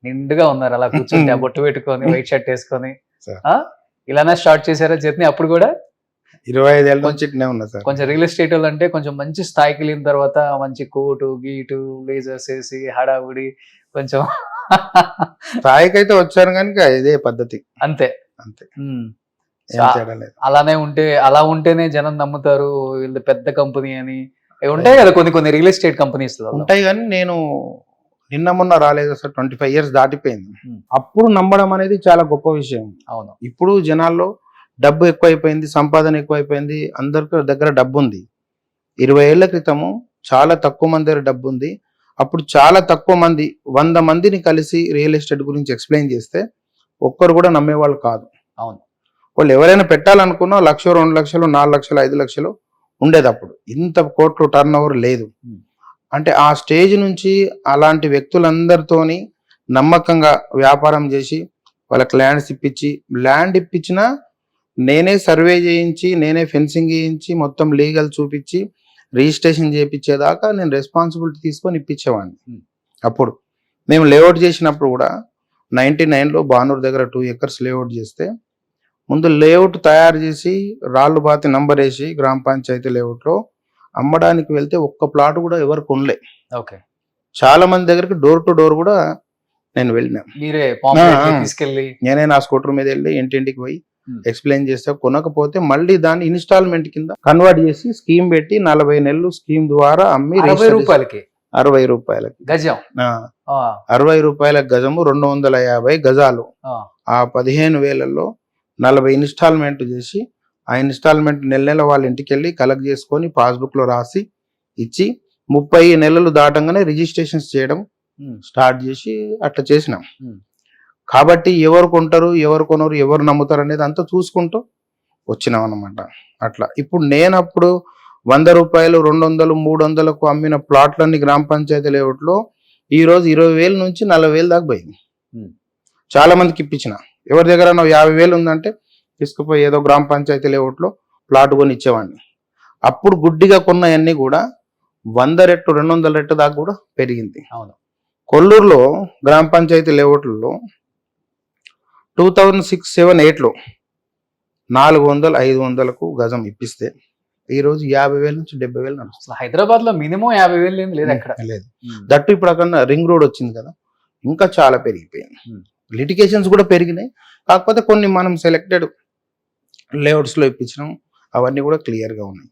నిండుగా ఉన్నారు అలా కూర్చుంటే, ఆ బొట్టు పెట్టుకొని, వైట్ షర్ట్ వేసుకొని. సార్. ఇలానే స్టార్ట్ చేశారా జర్నీ అప్పుడు కూడా? 25 ఏళ్ళ నుంచి ఇట్నే ఉన్నా సార్. కొంచెం రియల్ ఎస్టేట్ అంటే కొంచెం మంచి స్థాయికి వెళ్ళిన తర్వాత మంచి కోటు, గీటు, బ్లేజర్స్ వేసి హడావుడి కొంచెం స్థాయికైతే వచ్చాను కానీ ఇదే పద్ధతి అంతే. అంతే. ఉమ్. ఏం తేడా లేదు. అలానే ఉంటే అలా ఉంటేనే జనం నమ్ముతారు వీళ్ళు పెద్ద కంపెనీ అని. ఉంటాయి కదా కొన్ని రియల్ ఎస్టేట్ కంపెనీస్ ఉంటాయి కానీ నేను నిన్న మొన్న రాలేదు సార్. 25 ఇయర్స్ దాటిపోయింది. Hmm. అప్పుడు నమ్మడం అనేది చాలా గొప్ప విషయం. అవును. ఇప్పుడు జనాల్లో డబ్బు ఎక్కువైపోయింది, సంపాదన ఎక్కువైపోయింది, అందరికి దగ్గర డబ్బు ఉంది. 20 ఏళ్ల క్రితము చాలా తక్కువ మంది దగ్గర డబ్బు ఉంది. అప్పుడు చాలా తక్కువ మంది 100 మందిని కలిసి రియల్ ఎస్టేట్ గురించి ఎక్స్ప్లెయిన్ చేస్తే ఒక్కరు కూడా నమ్మేవాళ్ళు కాదు. అవును. వాళ్ళు ఎవరైనా పెట్టాలనుకున్నా 1 లక్ష, 2 లక్షలు, 4 లక్షలు, 5 లక్షలు ఉండేది. అప్పుడు ఇంత కోట్లు టర్న్ ఓవర్ లేదు. అంటే ఆ స్టేజ్ నుంచి అలాంటి వ్యక్తులందరితోని నమ్మకంగా వ్యాపారం చేసి వాళ్ళకి ల్యాండ్ ఇప్పించినా నేనే సర్వే చేయించి, నేనే ఫెన్సింగ్ చేయించి, మొత్తం లీగల్ చూపించి, రిజిస్ట్రేషన్ చేయించేదాకా నేను రెస్పాన్సిబిలిటీ తీసుకొని ఇప్పించేవాడిని. అప్పుడు మేము లేఅవుట్ చేసినప్పుడు కూడా 99లో బానూర్ దగ్గర 2 acres లేఅవుట్ చేస్తే ముందు లేఅవుట్ తయారు చేసి రాళ్ళు బాతి నంబర్ వేసి గ్రామ పంచాయతీ లేఅవుట్లో అమ్మడానికి వెళ్తే ఒక్క ప్లాట్ కూడా ఎవరు కొనలే. ఓకే. చాలా మంది దగ్గరికి డోర్ టు డోర్ కూడా నేను వెళ్ళినా. మీరే తీసుకెళ్ళి నేనే నా స్కూటర్ మీద వెళ్ళి ఇంటింటికి పోయి ఎక్స్ప్లెయిన్ చేస్తే కొనకపోతే మళ్ళీ దాన్ని ఇన్స్టాల్మెంట్ కింద కన్వర్ట్ చేసి స్కీమ్ పెట్టి 40 నెలలు స్కీమ్ ద్వారా అమ్మి 60 రూపాయలకి 60 రూపాయలకి గజం. 60 రూపాయల గజము 250 గజాలు. ఆ 15,000లో 40 ఇన్స్టాల్మెంట్ చేసి ఆ ఇన్స్టాల్మెంట్ నెల వాళ్ళ ఇంటికి వెళ్ళి కలెక్ట్ చేసుకొని పాస్బుక్ లో రాసి ఇచ్చి 30 నెలలు దాటంగానే రిజిస్ట్రేషన్స్ చేయడం స్టార్ట్ చేసి అట్లా చేసినాం. కాబట్టి ఎవరు కొంటారు, ఎవరు కొనరు, ఎవరు నమ్ముతారు అనేది అంతా చూసుకుంటూ వచ్చినాం అన్నమాట. అట్లా ఇప్పుడు నేనప్పుడు 100 రూపాయలు, 200, 300కు అమ్మిన ప్లాట్లన్నీ గ్రామ పంచాయతీ లేఅవుట్లో ఈ రోజు 20,000 నుంచి 40,000 దాకా పోయింది. చాలా మందికి ఇప్పించిన. ఎవరి దగ్గర 50,000 ఉందంటే తీసుకుపోయి ఏదో గ్రామ పంచాయతీ లేఅవుట్లో ప్లాట్ కొని ఇచ్చేవాడిని. అప్పుడు గుడ్డిగా కొన్నవన్నీ కూడా 100 రెట్లు, 200 రెట్లు దాకా కూడా పెరిగింది. అవును. కొల్లూరులో గ్రామ పంచాయతీ లేఅవుట్లలో 2006, 7, 8లో 400, 500కు గజం ఇప్పిస్తే ఈ రోజు 50,000 నుంచి 70,000 నడుస్తుంది. హైదరాబాద్ లో మినిమం 50,000 లేదు ఎక్కడ లేదు. దట్టు ఇప్పుడు అక్కడ రింగ్ రోడ్ వచ్చింది కదా, ఇంకా చాలా పెరిగిపోయింది. లిటిగేషన్స్ కూడా పెరిగినాయి. కాకపోతే కొన్ని మనం సెలెక్టెడ్ లేఅవుట్స్ లో ఇప్పించినాం, అవన్నీ కూడా క్లియర్ గా ఉన్నాయి.